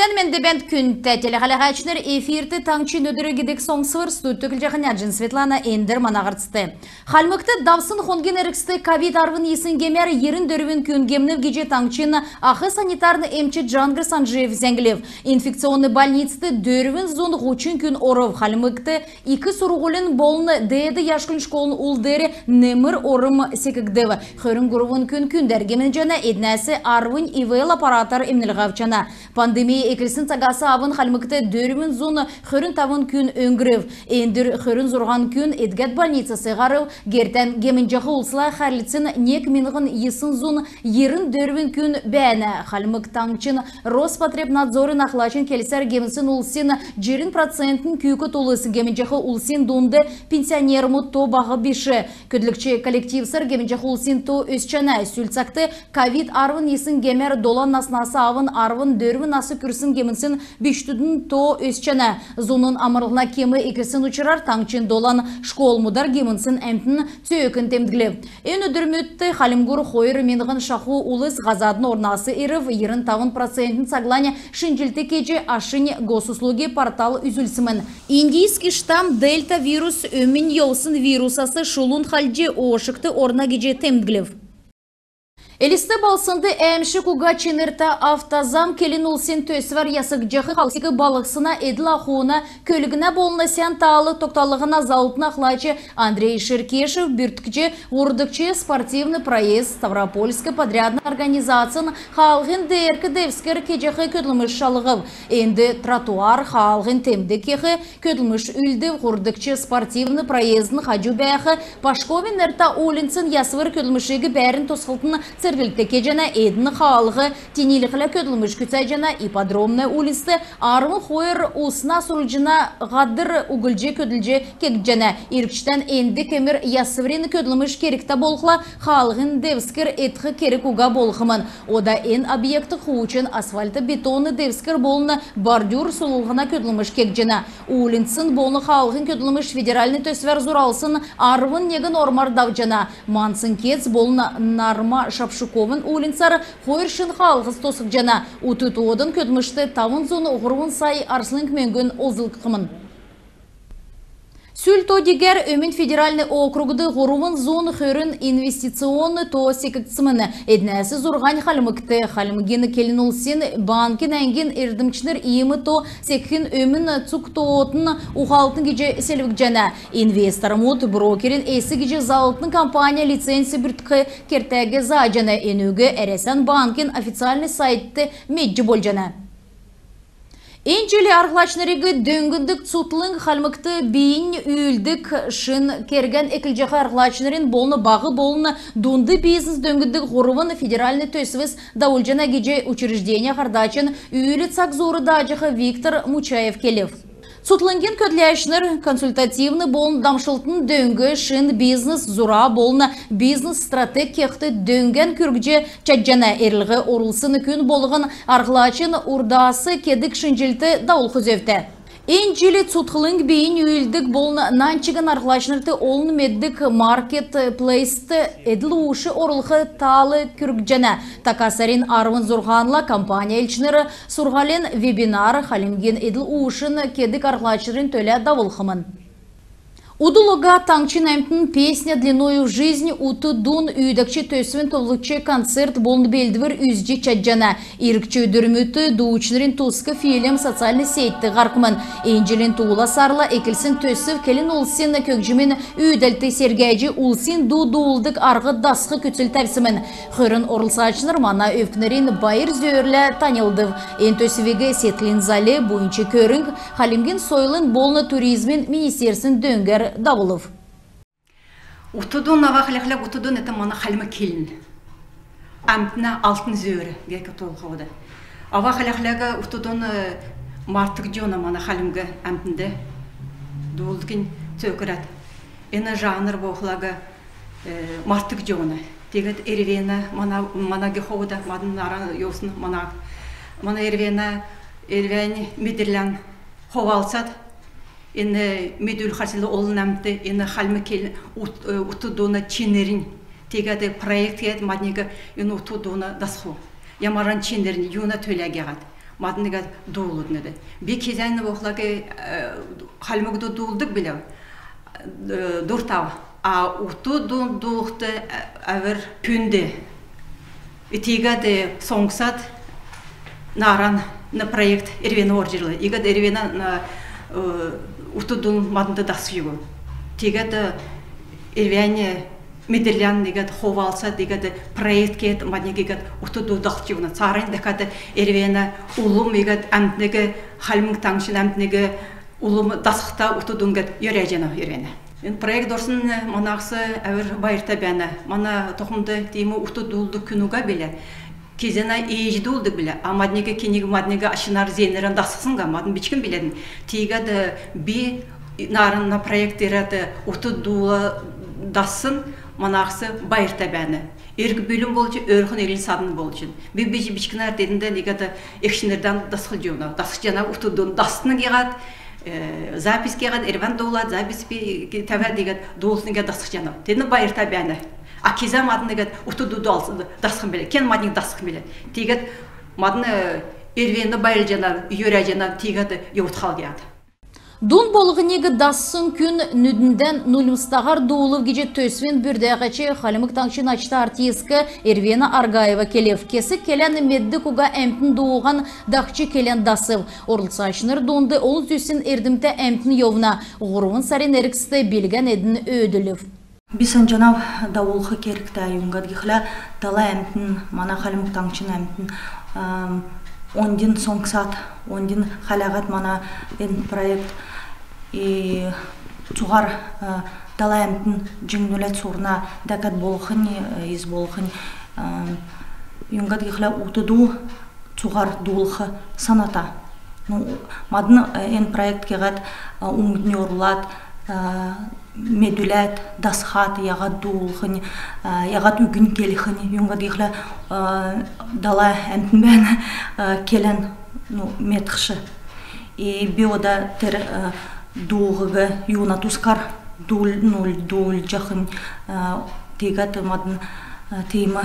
Тен мен дебент күн тәтелі қалағачыныр эфирті таңчын өдірі гедек соңсывыр студтөкіл жағын әджін Светлана Эндер манағыртысты. Халмықты давсын хонген әріксті ковид арвын есін кемер ерін дөрвін күн кемнів геже таңчын ақы санитарны эмчі Джангыр Санжиев зәңгілев. Инфекционны больницты дөрвін зон ғучын күн оров. Халмықты икі сұрғылын болны дэйді яшкын школын улдері немір орым секігдеві. Хөрін ғырвын күн дәргемен жана еднәсі арвын ИВЛ аппаратар емнілғавчана. Пандемия экілсін тағасы абын халмықты дөрімін зоны хөрін тавын күн өңгірів. Эндір хөрін зұрған күн Эдгат больницасы ғарыл, гертен гемін жақы ұлсыла қарлицын нек минғын есын зоны ерін дөрімін күн бәні. Халмык таңчын Роспотребнадзорын ақлачын келісер гемісін ұлсын 20% күйкі толысын гемін жақы ұлсын донды пенсионер мұтто бағы беші. Көділікчі коллективсір гемін жақы ұлсын то өсчана сүлцақты ковид арвын есын гемер долан наснасы авын арвын дөрвін асы күрсін кемінсін бештудің то өсчана. Зонын амырлына кемі екісін ұчырар таңчын долан школ мұдар кемінсін әмтін түйекін темділі. Ен өдірмөтті халимгур хойыр менғын шақу ұлыс ғазадын орнасы ерів ерін тавын процентін сагланя шынжилті кеже ашын госуслуги портал үзілсімін. Индийский штам дельта вирус өмін еусын вирусасы шулун халджи оошықты орна кеже темділів. Элисті балсынды әмші куға ченірті автозам келін ұлсен төсвар ясық жақы қалсикі балықсына әділ ақуына көлігіна болына сән талы тоқталығына заутын ақлайчы Андрей Шеркешев бүрткіде ордыкче спортивный проезд Ставропольская подрядный организацияны қалғын дәркі дәвскер кежеқі көділміш шалығып. Енді тротуар қалғын темді кеқі көділміш үлді ордыкче спортивный проездың қаджу бәқі Пашковин әрта олынсын ясывыр көділмішегі бәрін тосқылтын Сәргілтеке жана едіні қалығы тенеліқілі көділміш күтсай жана ипподромны улисті армы қойыр ұсына сұрылжына ғадыр ұгылже көділже кек жана ерікштен әнді кемір ясыврені көділміш керекті болқыла қалығын девскер етқі керек ұға болқымын. Ода ән объекті қуычын асфальты бетоны девскер болыны бордюр сұлылғына көділміш кек жана. Улинсын болыны қалығын көділміш федеральный төсвер зұралсын арвын неген ормар дав жана. Мансын кец болыны нарма Шапшуковын улинсары қойыршын қалғыз тосық жана. Утытуодын көдмішті тавын зоны ұғырвын сай арсылын кмеңгін олзылқымын. Сүлто дегер өмін федеральный округды ғұруын зоны хөрін инвестиционны то секіктсіміні. Эднәсі зұрған қалымықты. Қалымгені келін ұлсен банкин әңген ердімчінер иемі то секхін өмін цуктоотын ұғалтын кеже селвік жана. Инвестор мұт брокерин әсі кеже залтын компания лицензия бүртқы кертәге за жана енуге әресен банкин официальный сайтты меджі бол жана. Энчелі арғылачнарығы дөңгіндік цутлың қалмықты бейін үйілдік шын керген әкілжеқі арғылачнарын болны бағы болны дунды бизнес дөңгіндік ғұрывын федеральный төсівіз даулжана кеже учреждения қардачын үйілі цакзоры дажығы Виктор Мучаев келев. Сутлынген көтләшнер консультативны болын дамшылтын дөңгі шын бизнес зура болына бизнес стратег кеқті дөңген күргже чаджана әрлігі орылсыны күн болығын арғылачын урдасы кедік шынжилті даул хүзевді. Энчили цутхлынг бейін үйілдік болын нанчыгын арғылашнырты олын меддік маркетплейсті әділ ұшы орылғы талы күргжана. Такасарин арвын зұрғанла компания елчінері сұрғален вебинар халимген әділ ұшын кедік арғылашнырын төлі давылғымын. Удулуга таңчын әмтін песня длиною в жизни уты дун үйдікчі төсвен толықчы концерт болны белдівір үзжі чаджана. Ирікчі өдірмөті дуучнырын тұсқы фильм социальный сейтті ғарқымын. Энджелін туыла сарла әкілсін төсів келін ұлсын көкжімен үйділті сергәйжі ұлсын ду-дуылдық арғы дасқы көтіл тәвсімін. Хөрін орылсачыныр мана өпкінерін байыр зөрлі танылдыв. Ен төсівегі сетлін залі бойынчы көрінг халимген сойлын болны туризмін министерсін дөңгер Давылов. Утудун авахляхля утудун это мана халма келин. Амтна алтын зөрі геке толқуды. Авахляхляга утудун мартык жона мана халимга амтында дулдкин төкрат. Эна жанр бохлага мартык жона. Тегет эрвена мана гехода маднара йосын мана эрвена медерлян ховалсат. Ені медул хасилы олынамды, ені халмы кел утудуна ченерин. Тегады проект ет маднега ені утудуна дасху. Ямаран ченерин юна төләге ғад. мадныга дуулуднеде. Би кезайны вохлаге халмыгду дуулдык биле. Дуртав. А уту дуулукты авер пүнде. Итигаде соңсат наран на проект Эрвена оржырлы. Игад Эрвена на утудун мадында дасыйгу. Тигад Эрвене медерлян игад ховалса дигад проект кет маднеге игад утуду дасыйгуна. Царайн декад Эрвена улум игад амтнеге халмың таңшын амтнеге улум дасықта утудун гад йөрәжена Эрвена. Проект дорсын манақсы әвір байырта бәні. Мана тоқымды деймі утудулды күнуға біле. Кезена ейждулды біле. А маднеге кенеге маднеге ашынар зейнерін дасықсынға. Мадын бичкін біледін. Тейгады би нарынна проекттері утудулы дасын манақсы байырта бәні. Өргі бөлім болчы, өрхін елін садын болчын. Би бичкінар дедінде негеді екшінерден дасқыл жауна. Дасық жана утудун дасыны кеғад. Запись кегад Эрван доулад, запись тавар дегад доулсынга дасық жанам. Тені байырта бәні. А кеза мадын дегад утуду дасқын біле. Кен мадын дасқын біле. Тегад мадын Эрвенді байыр жанам, үйер жанам, тегад еуытқал кегад. Дун болғынегі дасын күн нүдінден нулымстағар доулып геже төсвен бүрдәғачы халымық таңшын açты артискі Эрвена Аргаева келев. Кесі келен медді куға әмтін доуған дақчы келен дасып. Орылсашыныр донды ол зүсін ердімті әмтін йовна. Ғұруын сарин әріксті белген әдін өділів. Бисан жанав дауылғы керікті айуңғад гихла дала әмтін, мана халымық таңшын әмтін ондин соңсат, ондин халағат мана проект и чуғар дала әмтін жүңнілет сұрна дәкат болғын, из болғын юңғад гихла утыду чуғар дулғы саната. Мадын проект кегат уңдын орлат, медулет, дасхат, ягат дулхын, ягат үгін келіхын, юңғад гихла дала әмтін бәні келен метқшы. И биода тер дулғығы юна тускар дул жақын тегат мадын теймі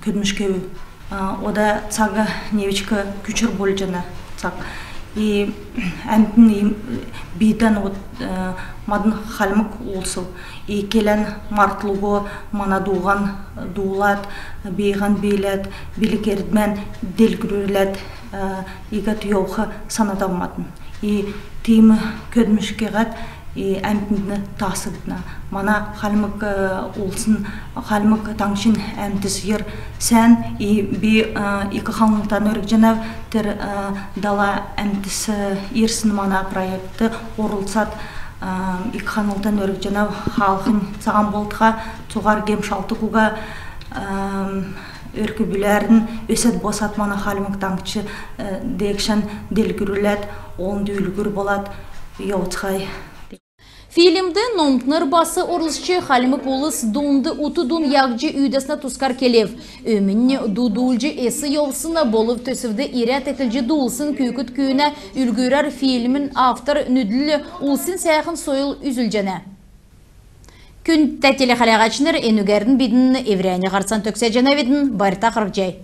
көдмішкеу. Ода цага невичка күчір бол жана цаг. И әмтін бейдан мадын халмык олсыл. И келен мартылығы мана дуған дулат, бейған бейлет, билікердмен делгірілет, игат йоуқы санадамадын. И теймі көдмішкеғат әмтінді тасыдына. Мана халмык олсын, халмык таңшын әмтіз ер сән, би икі халмықтан өрік жанав тер дала әмтіз ерсін мана проекті орылсат икі халмықтан өрік жанав халқын саған болдыға цуғар кем шалты куға өркі бүләрін өсет босат мана халмык таңчы декшен делгүрілет, олынды үлгір болат, еуытқай. Фильмді номтныр басы орылышчы халымық олыс донды утудун яғжы үйдесіне тұскар келев. Өмінне дудулжы есі еусына болып төсівді ирет етілжі дулсын күйкіт күйіне үлгірер фильмін автор нүділі улсын сәйқын сойыл үзілжені. Күн тәтелі қалағачыныр әнігердің бедін еврәне қарсан төксе жәнәведін барыта қырық жай.